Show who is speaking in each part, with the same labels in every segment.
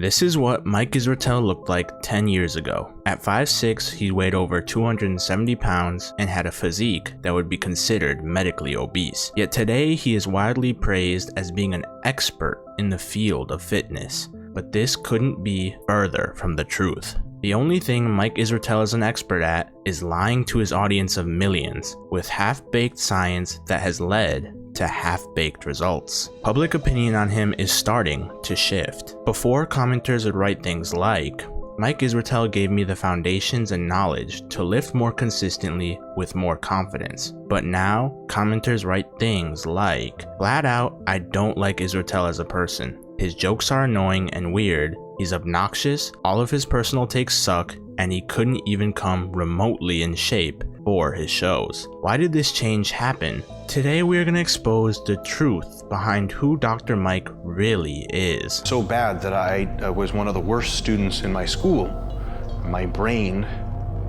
Speaker 1: This is what Mike Israetel looked like 10 years ago. At 5'6", he weighed over 270 pounds and had a physique that would be considered medically obese. Yet today he is widely praised as being an expert in the field of fitness. But this couldn't be further from the truth. The only thing Mike Israetel is an expert at is lying to his audience of millions with half-baked science that has led to half-baked results. Public opinion on him is starting to shift. Before, commenters would write things like, Mike Israetel gave me the foundations and knowledge to lift more consistently with more confidence. But now, commenters write things like, flat out, I don't like Israetel as a person. His jokes are annoying and weird, he's obnoxious, all of his personal takes suck, and he couldn't even come remotely in shape for his shows. Why did this change happen? Today we are going to expose the truth behind who Dr. Mike really is.
Speaker 2: So bad that I was one of the worst students in my school. My brain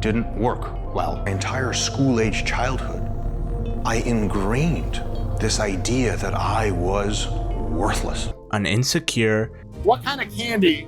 Speaker 2: didn't work well. My entire school-age childhood, I ingrained this idea that I was worthless.
Speaker 1: An insecure,
Speaker 3: what kind of candy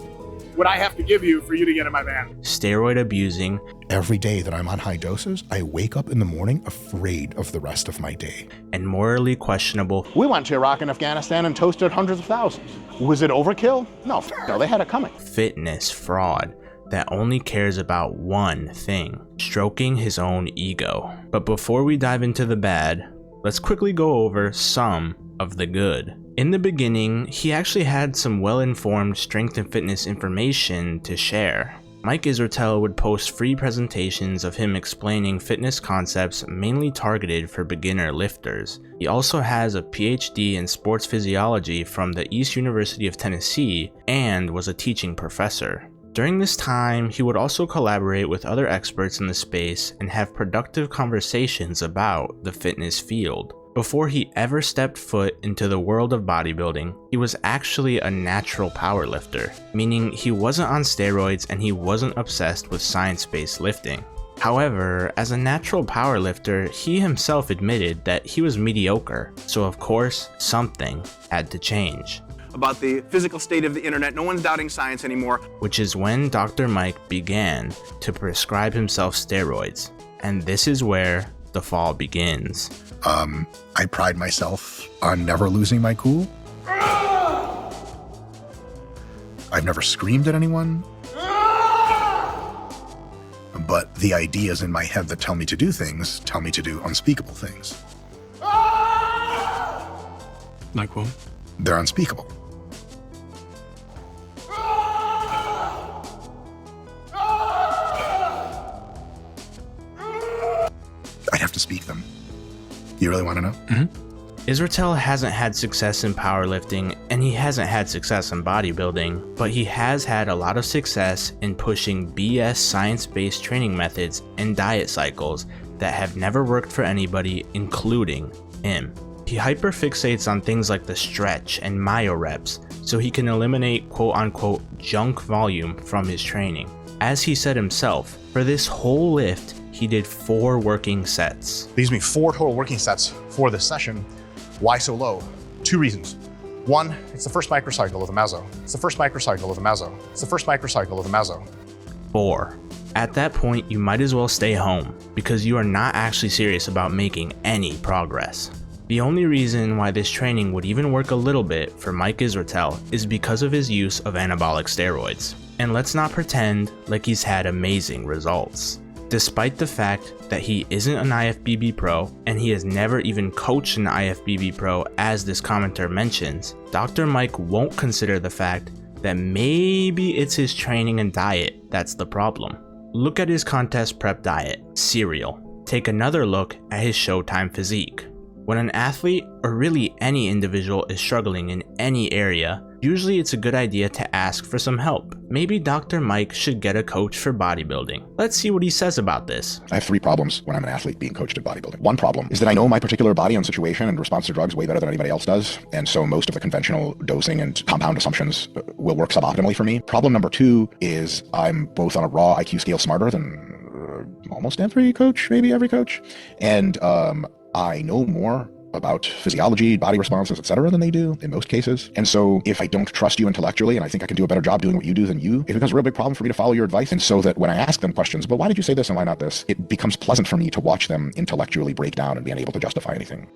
Speaker 3: would I have to give you for you to get in my van?
Speaker 1: Steroid abusing.
Speaker 4: Every day that I'm on high doses, I wake up in the morning afraid of the rest of my day.
Speaker 1: And morally questionable.
Speaker 3: We went to Iraq and Afghanistan and toasted hundreds of thousands. Was it overkill? No, no, they had it coming.
Speaker 1: Fitness fraud that only cares about one thing, stroking his own ego. But before we dive into the bad, let's quickly go over some of the good. In the beginning, he actually had some well-informed strength and fitness information to share. Mike Israetel would post free presentations of him explaining fitness concepts mainly targeted for beginner lifters. He also has a PhD in sports physiology from the East University of Tennessee and was a teaching professor. During this time, he would also collaborate with other experts in the space and have productive conversations about the fitness field. Before he ever stepped foot into the world of bodybuilding, he was actually a natural powerlifter, meaning he wasn't on steroids and he wasn't obsessed with science-based lifting. However, as a natural powerlifter, he himself admitted that he was mediocre, so of course, something had to change.
Speaker 5: About the physical state of the internet, no one's doubting science anymore.
Speaker 1: Which is when Dr. Mike began to prescribe himself steroids, and this is where the fall begins.
Speaker 4: I pride myself on never losing my cool. I've never screamed at anyone. But the ideas in my head that tell me to do things tell me to do unspeakable things.
Speaker 6: Like what?
Speaker 4: They're unspeakable. I'd have to speak them. You really want to know?
Speaker 1: Mm-hmm. Israetel hasn't had success in powerlifting, and he hasn't had success in bodybuilding, but he has had a lot of success in pushing BS science-based training methods and diet cycles that have never worked for anybody, including him. He hyperfixates on things like the stretch and myo reps, so he can eliminate quote-unquote junk volume from his training. As he said himself, for this whole lift, he did 4 working sets.
Speaker 3: Leaves me 4 total working sets for this session. Why so low? 2 reasons. 1, it's the first microcycle of the meso. It's the first microcycle of the meso. It's the first microcycle of the meso.
Speaker 1: 4. At that point, you might as well stay home, because you are not actually serious about making any progress. The only reason why this training would even work a little bit for Mike Israetel is because of his use of anabolic steroids. And let's not pretend like he's had amazing results. Despite the fact that he isn't an IFBB pro and he has never even coached an IFBB pro, as this commenter mentions, Dr. Mike won't consider the fact that maybe it's his training and diet that's the problem. Look at his contest prep diet, cereal. Take another look at his Showtime physique. When an athlete, or really any individual, is struggling in any area, usually it's a good idea to ask for some help. Maybe Dr. Mike should get a coach for bodybuilding. Let's see what he says about this.
Speaker 4: I have 3 problems when I'm an athlete being coached at bodybuilding. One problem is that I know my particular body and situation and response to drugs way better than anybody else does, and so most of the conventional dosing and compound assumptions will work suboptimally for me. Problem number 2 is I'm both on a raw IQ scale smarter than almost every coach, maybe every coach, and I know more about physiology, body responses, etc. than they do in most cases. And so if I don't trust you intellectually and I think I can do a better job doing what you do than you, it becomes a real big problem for me to follow your advice. And so that when I ask them questions, but why did you say this and why not this? It becomes pleasant for me to watch them intellectually break down and be unable to justify anything.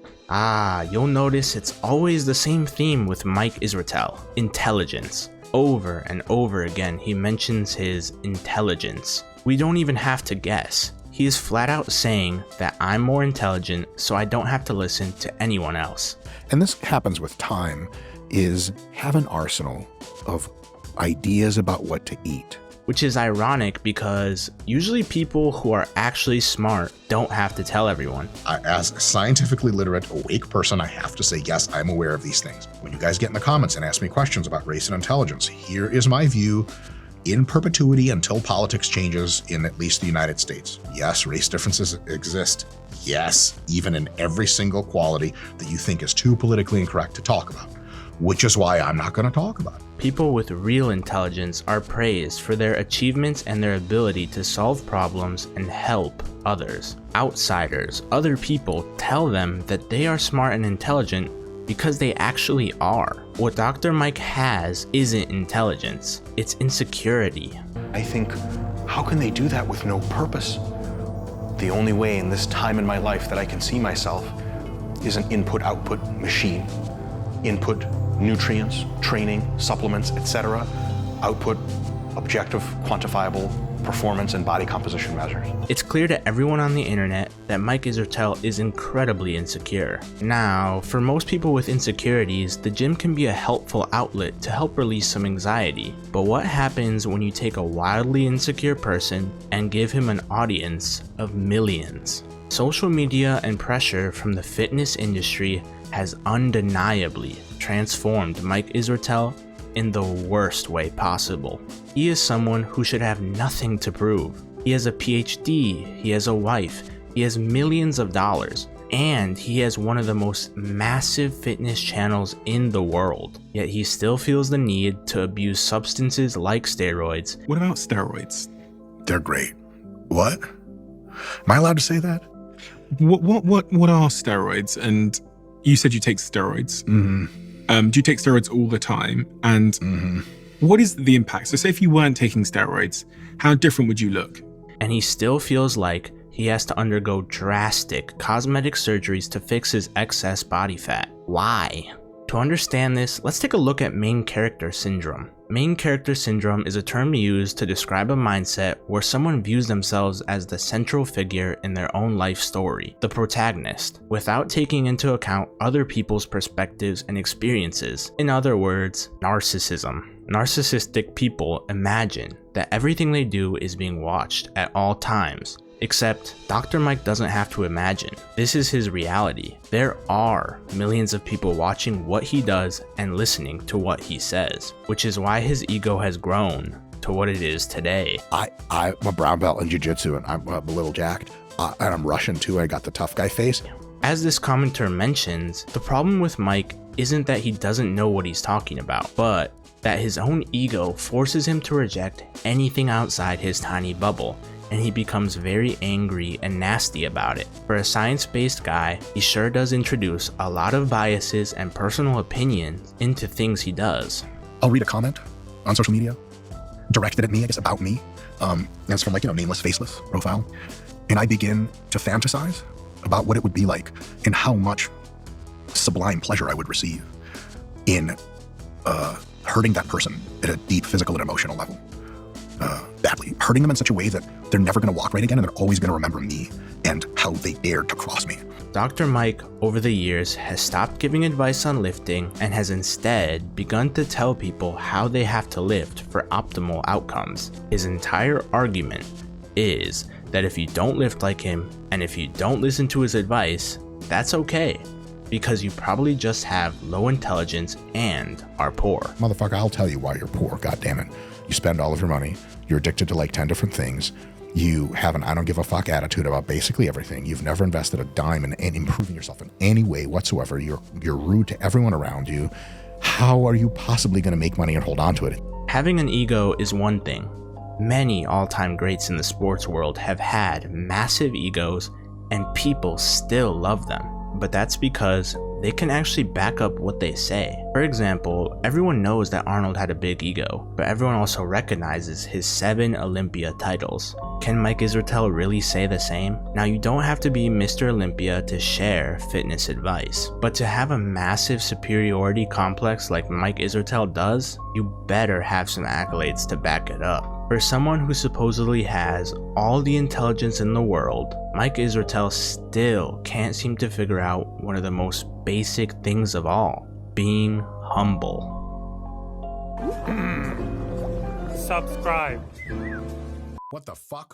Speaker 1: You'll notice it's always the same theme with Mike Israetel: intelligence. Over and over again, he mentions his intelligence. We don't even have to guess. He is flat out saying that I'm more intelligent, so I don't have to listen to anyone else.
Speaker 6: And this happens with time, is have an arsenal of ideas about what to eat.
Speaker 1: Which is ironic because usually people who are actually smart don't have to tell everyone.
Speaker 3: As a scientifically literate, awake person, I have to say, yes, I'm aware of these things. When you guys get in the comments and ask me questions about race and intelligence, here is my view in perpetuity until politics changes in at least the United States. Yes, race differences exist. Yes, even in every single quality that you think is too politically incorrect to talk about, which is why I'm not going to talk about it.
Speaker 1: People with real intelligence are praised for their achievements and their ability to solve problems and help others. Outsiders, other people, tell them that they are smart and intelligent because they actually are. What Dr. Mike has isn't intelligence, it's insecurity.
Speaker 2: I think, how can they do that with no purpose? The only way in this time in my life that I can see myself is an input-output machine. Input, nutrients, training, supplements, etc. Output, objective, quantifiable performance and body composition measures.
Speaker 1: It's clear to everyone on the internet that Mike Israetel is incredibly insecure. Now, for most people with insecurities, the gym can be a helpful outlet to help release some anxiety. But what happens when you take a wildly insecure person and give him an audience of millions? Social media and pressure from the fitness industry has undeniably transformed Mike Israetel in the worst way possible. He is someone who should have nothing to prove. He has a PhD, he has a wife, he has millions of dollars, and he has one of the most massive fitness channels in the world. Yet he still feels the need to abuse substances like steroids.
Speaker 7: What about steroids?
Speaker 3: They're great. What? Am I allowed to say that?
Speaker 7: What are steroids? And you said you take steroids. Do you take steroids all the time? And what is the impact? So say if you weren't taking steroids, how different would you look?
Speaker 1: And he still feels like he has to undergo drastic cosmetic surgeries to fix his excess body fat. Why? To understand this, let's take a look at main character syndrome. Main character syndrome is a term used to describe a mindset where someone views themselves as the central figure in their own life story, the protagonist, without taking into account other people's perspectives and experiences. In other words, narcissism. Narcissistic people imagine that everything they do is being watched at all times. Except, Dr. Mike doesn't have to imagine. This is his reality. There are millions of people watching what he does and listening to what he says, which is why his ego has grown to what it is today.
Speaker 6: I'm a brown belt in jiu-jitsu and I'm a little jacked. And I'm Russian too, I got the tough guy face.
Speaker 1: As this commenter mentions, the problem with Mike isn't that he doesn't know what he's talking about, but that his own ego forces him to reject anything outside his tiny bubble, and he becomes very angry and nasty about it. For a science-based guy, he sure does introduce a lot of biases and personal opinions into things he does.
Speaker 6: I'll read a comment on social media directed at me, I guess about me. It's from nameless, faceless profile. And I begin to fantasize about what it would be like and how much sublime pleasure I would receive in hurting that person at a deep physical and emotional level. Badly. Hurting them in such a way that they're never going to walk right again and they're always going to remember me and how they dared to cross me.
Speaker 1: Dr. Mike, over the years, has stopped giving advice on lifting and has instead begun to tell people how they have to lift for optimal outcomes. His entire argument is that if you don't lift like him and if you don't listen to his advice, that's okay, because you probably just have low intelligence and are poor.
Speaker 6: Motherfucker, I'll tell you why you're poor, goddammit. You spend all of your money, you're addicted to like 10 different things, you have an I don't give a fuck attitude about basically everything, you've never invested a dime in improving yourself in any way whatsoever, you're rude to everyone around you. How are you possibly going to make money and hold on to it?
Speaker 1: Having an ego is one thing. Many all-time greats in the sports world have had massive egos and people still love them. but that's because they can actually back up what they say. For example, everyone knows that Arnold had a big ego, but everyone also recognizes his 7 Olympia titles. Can Mike Israetel really say the same? Now, you don't have to be Mr. Olympia to share fitness advice, but to have a massive superiority complex like Mike Israetel does, you better have some accolades to back it up. For someone who supposedly has all the intelligence in the world, Mike Israetel still can't seem to figure out one of the most basic things of all: being humble.
Speaker 8: Subscribe.
Speaker 3: What the fuck?